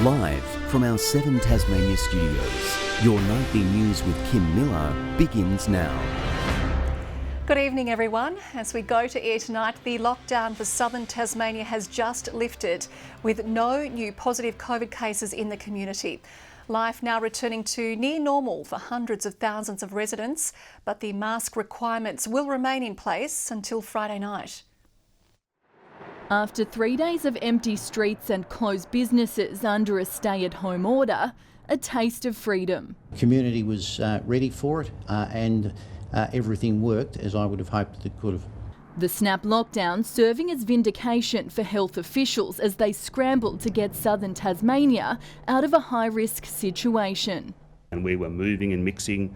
Live from our 7 Tasmania studios, your nightly news with Kim Miller begins now. Good evening everyone. As we go to air tonight, the lockdown for southern Tasmania has just lifted with no new positive COVID cases in the community. Life now returning to near normal for hundreds of thousands of residents, but the mask requirements will remain in place until Friday night. After 3 days of empty streets and closed businesses under a stay-at-home order, a taste of freedom. The community was ready for it and everything worked as I would have hoped it could have. The snap lockdown serving as vindication for health officials as they scrambled to get southern Tasmania out of a high-risk situation. And we were moving and mixing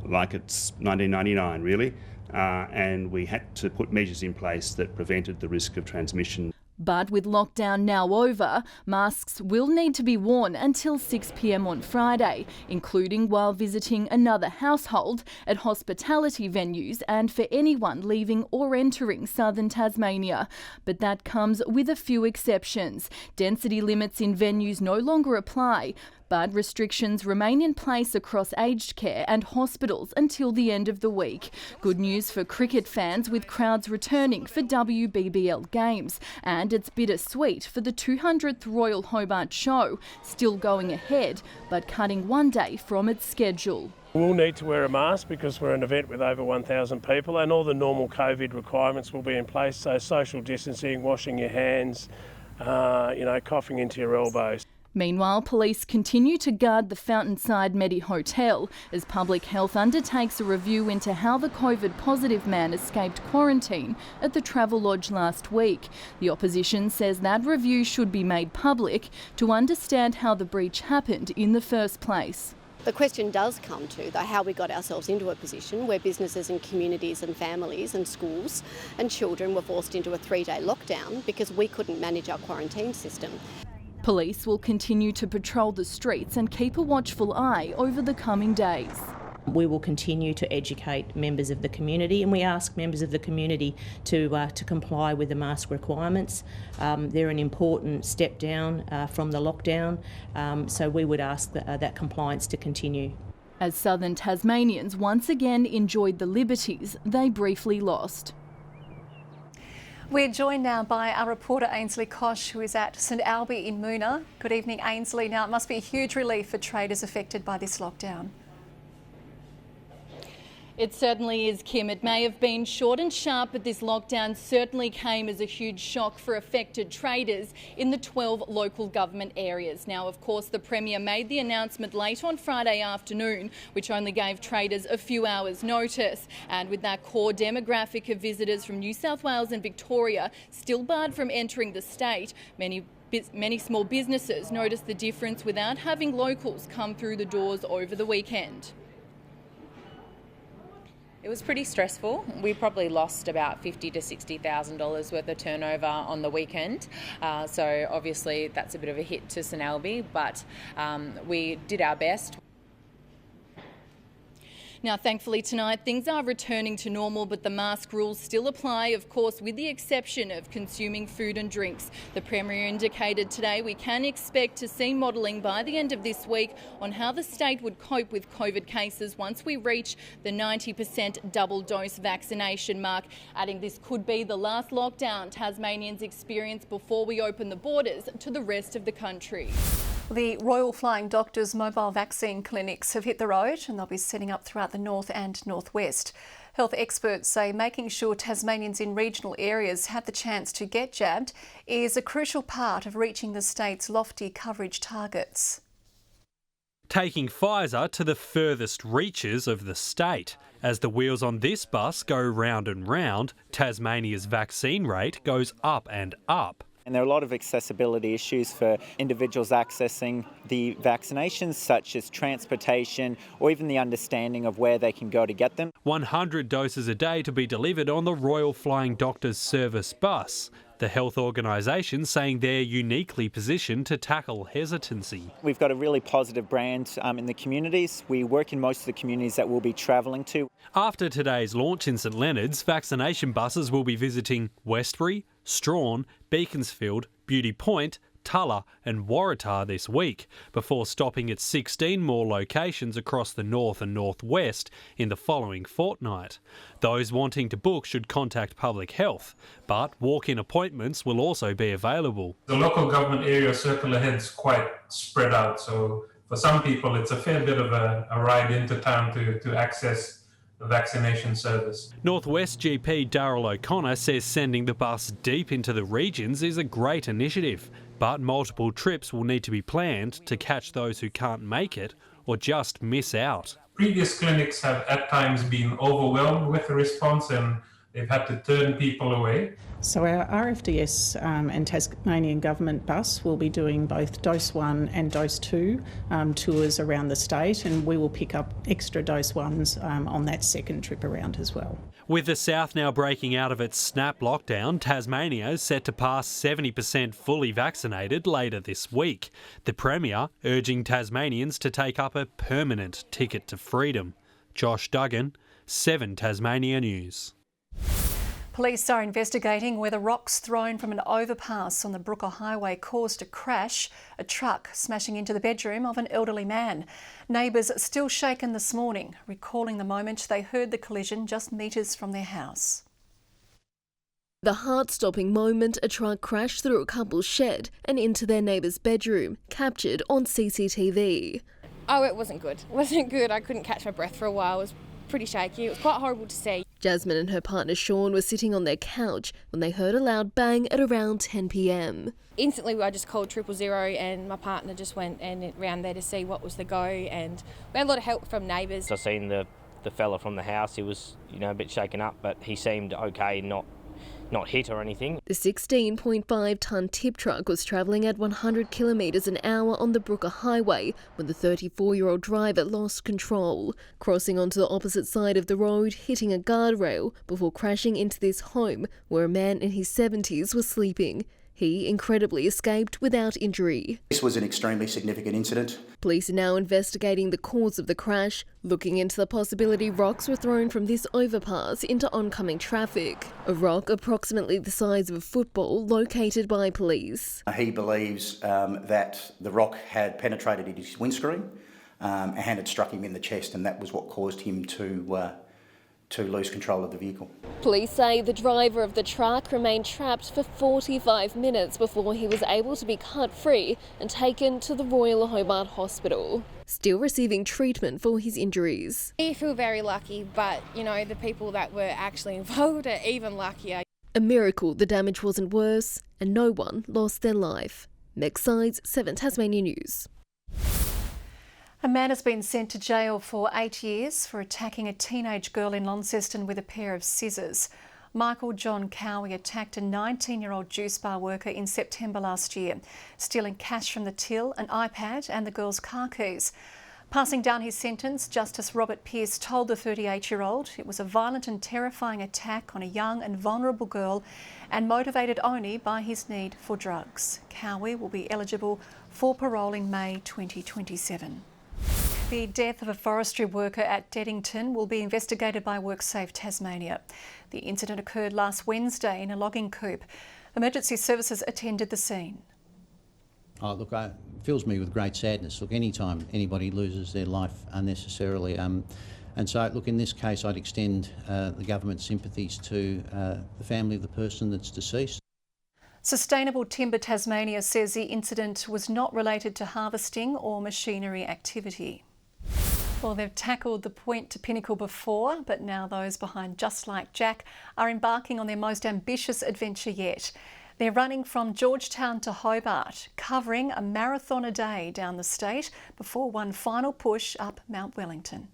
like it's 1999 really. And we had to put measures in place that prevented the risk of transmission. But with lockdown now over, masks will need to be worn until 6 p.m. on Friday, including while visiting another household, at hospitality venues and for anyone leaving or entering southern Tasmania. But that comes with a few exceptions. Density limits in venues no longer apply, but restrictions remain in place across aged care and hospitals until the end of the week. Good news for cricket fans with crowds returning for WBBL games. And it's bittersweet for the 200th Royal Hobart Show, still going ahead, but cutting one day from its schedule. We'll need to wear a mask because we're an event with over 1,000 people, and all the normal COVID requirements will be in place, so social distancing, washing your hands, coughing into your elbows. Meanwhile, police continue to guard the Fountainside Medi Hotel as Public Health undertakes a review into how the COVID-positive man escaped quarantine at the Travelodge last week. The opposition says that review should be made public to understand how the breach happened in the first place. The question does come to, though, how we got ourselves into a position where businesses and communities and families and schools and children were forced into a 3-day lockdown because we couldn't manage our quarantine system. Police will continue to patrol the streets and keep a watchful eye over the coming days. We will continue to educate members of the community, and we ask members of the community to comply with the mask requirements. They're an important step down from the lockdown, so we would ask that compliance to continue. As southern Tasmanians once again enjoyed the liberties they briefly lost. We're joined now by our reporter Ainsley Kosh, who is at St Albie in Moona. Good evening, Ainsley. Now, it must be a huge relief for traders affected by this lockdown. It certainly is, Kim. It may have been short and sharp, but this lockdown certainly came as a huge shock for affected traders in the 12 local government areas. Now, of course, the Premier made the announcement late on Friday afternoon, which only gave traders a few hours' notice. And with that core demographic of visitors from New South Wales and Victoria still barred from entering the state, many small businesses noticed the difference without having locals come through the doors over the weekend. It was pretty stressful. We probably lost about $50,000 to $60,000 worth of turnover on the weekend. So obviously that's a bit of a hit to St Albie, but we did our best. Now, thankfully tonight things are returning to normal, but the mask rules still apply, of course, with the exception of consuming food and drinks. The Premier indicated today we can expect to see modelling by the end of this week on how the state would cope with COVID cases once we reach the 90% double dose vaccination mark, adding this could be the last lockdown Tasmanians experience before we open the borders to the rest of the country. The Royal Flying Doctors mobile vaccine clinics have hit the road and they'll be setting up throughout the north and northwest. Health experts say making sure Tasmanians in regional areas have the chance to get jabbed is a crucial part of reaching the state's lofty coverage targets. Taking Pfizer to the furthest reaches of the state. As the wheels on this bus go round and round, Tasmania's vaccine rate goes up and up. And there are a lot of accessibility issues for individuals accessing the vaccinations, such as transportation or even the understanding of where they can go to get them. 100 doses a day to be delivered on the Royal Flying Doctors service bus. The health organisation saying they're uniquely positioned to tackle hesitancy. We've got a really positive brand in the communities. We work in most of the communities that we'll be travelling to. After today's launch in St Leonard's, vaccination buses will be visiting Westbury, Strawn, Beaconsfield, Beauty Point, Tulla and Waratah this week, before stopping at 16 more locations across the north and northwest in the following fortnight. Those wanting to book should contact Public Health, but walk-in appointments will also be available. The local government area circle ahead's quite spread out, so for some people it's a fair bit of a ride into town to access the vaccination service. Northwest GP Darryl O'Connor says sending the bus deep into the regions is a great initiative, but multiple trips will need to be planned to catch those who can't make it or just miss out. Previous clinics have at times been overwhelmed with the response and they've had to turn people away. So our RFDS and Tasmanian Government bus will be doing both Dose 1 and Dose 2 tours around the state, and we will pick up extra Dose 1s on that second trip around as well. With the south now breaking out of its snap lockdown, Tasmania is set to pass 70% fully vaccinated later this week. The Premier urging Tasmanians to take up a permanent ticket to freedom. Josh Duggan, 7 Tasmania News. Police are investigating whether rocks thrown from an overpass on the Brooker Highway caused a crash, a truck smashing into the bedroom of an elderly man. Neighbours still shaken this morning, recalling the moment they heard the collision just metres from their house. The heart-stopping moment a truck crashed through a couple's shed and into their neighbour's bedroom, captured on CCTV. Oh, it wasn't good. It wasn't good. I couldn't catch my breath for a while. It was pretty shaky. It was quite horrible to see. Jasmine and her partner Sean were sitting on their couch when they heard a loud bang at around 10 p.m. Instantly, I just called 000 and my partner just went around there to see what was the go, and we had a lot of help from neighbours. I seen the fella from the house. He was, a bit shaken up, but he seemed okay, not hit or anything. The 16.5-tonne tip truck was travelling at 100 kilometres an hour on the Brooker Highway when the 34-year-old driver lost control, crossing onto the opposite side of the road, hitting a guardrail before crashing into this home where a man in his 70s was sleeping. He incredibly escaped without injury. This was an extremely significant incident. Police are now investigating the cause of the crash, looking into the possibility rocks were thrown from this overpass into oncoming traffic. A rock approximately the size of a football located by police. He believes that the rock had penetrated into his windscreen and had struck him in the chest, and that was what caused him to lose control of the vehicle. Police say the driver of the truck remained trapped for 45 minutes before he was able to be cut free and taken to the Royal Hobart Hospital, still receiving treatment for his injuries. We feel very lucky, but the people that were actually involved are even luckier. A miracle the damage wasn't worse and no one lost their life. Next Sides, 7 Tasmania News. A man has been sent to jail for 8 years for attacking a teenage girl in Launceston with a pair of scissors. Michael John Cowie attacked a 19-year-old juice bar worker in September last year, stealing cash from the till, an iPad and the girl's car keys. Passing down his sentence, Justice Robert Pearce told the 38-year-old it was a violent and terrifying attack on a young and vulnerable girl and motivated only by his need for drugs. Cowie will be eligible for parole in May 2027. The death of a forestry worker at Deddington will be investigated by WorkSafe Tasmania. The incident occurred last Wednesday in a logging coupe. Emergency services attended the scene. Oh, look, it fills me with great sadness. Look, any time anybody loses their life unnecessarily, and so, look, in this case, I'd extend the government's sympathies to the family of the person that's deceased. Sustainable Timber Tasmania says the incident was not related to harvesting or machinery activity. Well, they've tackled the Point to Pinnacle before, but now those behind Just Like Jack are embarking on their most ambitious adventure yet. They're running from Georgetown to Hobart, covering a marathon a day down the state before one final push up Mount Wellington.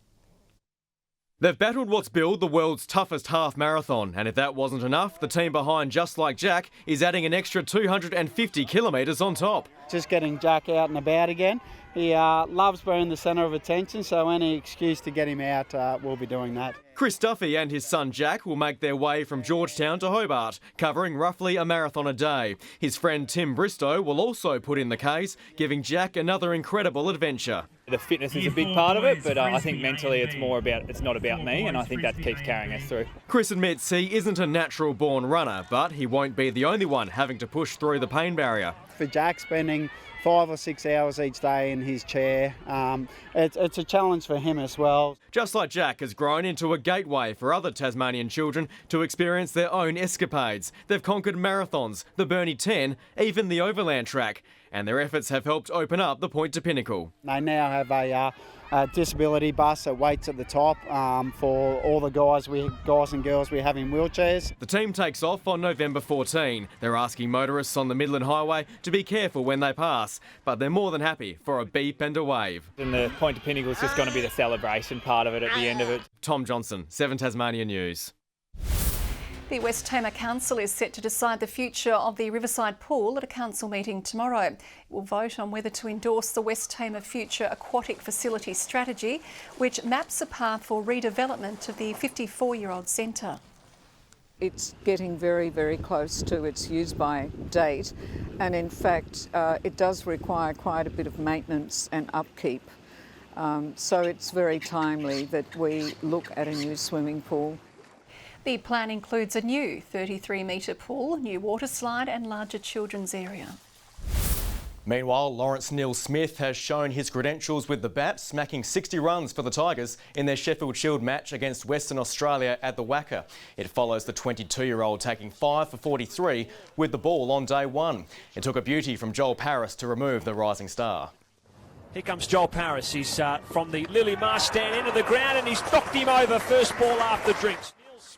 They've battled what's billed the world's toughest half marathon, and if that wasn't enough, the team behind Just Like Jack is adding an extra 250 kilometres on top. Just getting Jack out and about again. He loves being the centre of attention, so any excuse to get him out, we'll be doing that. Chris Duffy and his son Jack will make their way from Georgetown to Hobart, covering roughly a marathon a day. His friend Tim Bristow will also put in the case, giving Jack another incredible adventure. The fitness is a big part of it, but I think mentally it's not about me, and I think that keeps carrying us through. Chris admits he isn't a natural-born runner, but he won't be the only one having to push through the pain barrier. For Jack, spending 5 or 6 hours each day in his chair, it's a challenge for him as well. Just like Jack has grown into a gateway for other Tasmanian children to experience their own escapades. They've conquered marathons, the Burnie 10, even the Overland Track, and their efforts have helped open up the Point to Pinnacle. They now have a disability bus that waits at the top for all the guys and girls we have in wheelchairs. The team takes off on November 14. They're asking motorists on the Midland Highway to be careful when they pass, but they're more than happy for a beep and a wave. And the Point to Pinnacle is just going to be the celebration part of it at the end of it. Tom Johnson, 7 Tasmania News. The West Tamar Council is set to decide the future of the Riverside Pool at a council meeting tomorrow. It will vote on whether to endorse the West Tamar Future Aquatic Facility Strategy, which maps a path for redevelopment of the 54-year-old centre. It's getting very, very close to its use-by date, and in fact it does require quite a bit of maintenance and upkeep. So it's very timely that we look at a new swimming pool. The plan includes a new 33-metre pool, new water slide and larger children's area. Meanwhile, Lawrence Neil-Smith has shown his credentials with the bat, smacking 60 runs for the Tigers in their Sheffield Shield match against Western Australia at the Wacker. It follows the 22-year-old taking 5 for 43 with the ball on day one. It took a beauty from Joel Paris to remove the rising star. Here comes Joel Paris. He's from the Lily Marsh stand into the ground and he's knocked him over first ball after drinks.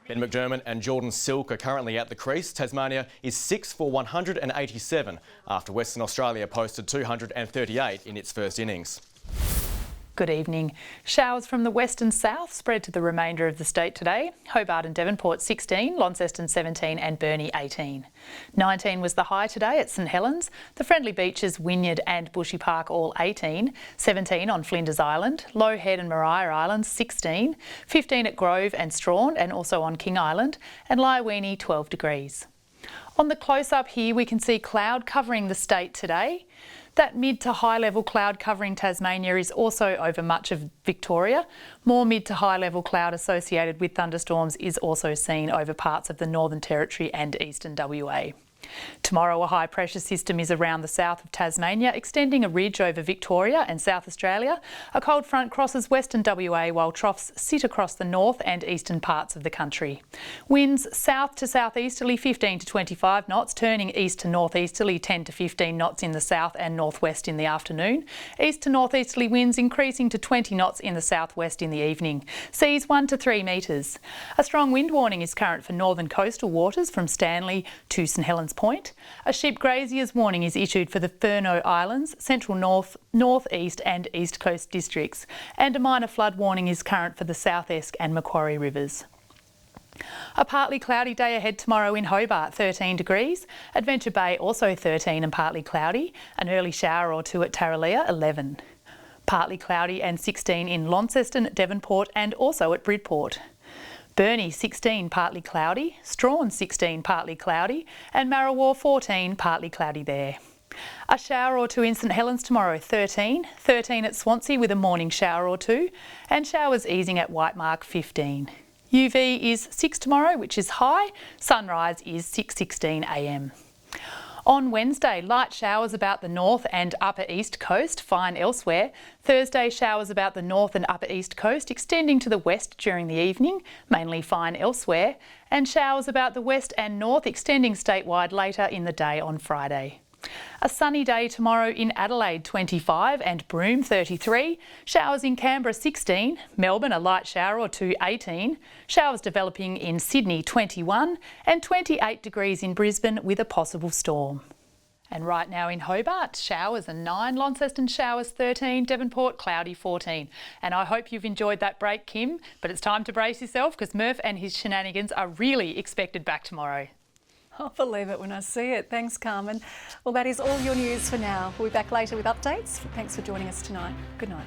Ben McDermott and Jordan Silk are currently at the crease. Tasmania is 6 for 187 after Western Australia posted 238 in its first innings. Good evening. Showers from the west and south spread to the remainder of the state today. Hobart and Devonport 16, Launceston 17 and Burnie 18. 19 was the high today at St Helens. The friendly beaches Wynyard and Bushy Park all 18. 17 on Flinders Island. Low Head and Maria Islands 16. 15 at Grove and Strawn and also on King Island. And Lyawini 12 degrees. On the close-up here we can see cloud covering the state today. That mid to high level cloud covering Tasmania is also over much of Victoria. More mid to high level cloud associated with thunderstorms is also seen over parts of the Northern Territory and eastern WA. Tomorrow a high pressure system is around the south of Tasmania, extending a ridge over Victoria and South Australia. A cold front crosses western WA while troughs sit across the north and eastern parts of the country. Winds south to southeasterly 15 to 25 knots, turning east to northeasterly 10 to 15 knots in the south and northwest in the afternoon. East to northeasterly winds increasing to 20 knots in the southwest in the evening. Seas 1 to 3 metres. A strong wind warning is current for northern coastal waters from Stanley to St Helens Point. A sheep grazier's warning is issued for the Furneaux Islands, central north, north-east and east coast districts, and a minor flood warning is current for the South Esk and Macquarie rivers. A partly cloudy day ahead tomorrow in Hobart, 13 degrees. Adventure Bay also 13 and partly cloudy. An early shower or two at Tarraleah, 11. Partly cloudy and 16 in Launceston, Devonport and also at Bridport. Burnie 16 partly cloudy, Strawn 16 partly cloudy and Marrawar 14 partly cloudy there. A shower or two in St Helens tomorrow, 13 at Swansea with a morning shower or two and showers easing at Whitemark 15. UV is 6 tomorrow, which is high. Sunrise is 6:16 a.m. On Wednesday, light showers about the north and upper east coast, fine elsewhere. Thursday, showers about the north and upper east coast, extending to the west during the evening, mainly fine elsewhere. And showers about the west and north, extending statewide later in the day on Friday. A sunny day tomorrow in Adelaide, 25 and Broome, 33. Showers in Canberra, 16. Melbourne, a light shower or two, 18. Showers developing in Sydney, 21 and 28 degrees in Brisbane with a possible storm. And right now in Hobart, showers are 9, Launceston showers 13, Devonport cloudy 14. And I hope you've enjoyed that break, Kim, but it's time to brace yourself because Murph and his shenanigans are really expected back tomorrow. I'll believe it when I see it. Thanks, Carmen. Well, that is all your news for now. We'll be back later with updates. Thanks for joining us tonight. Good night.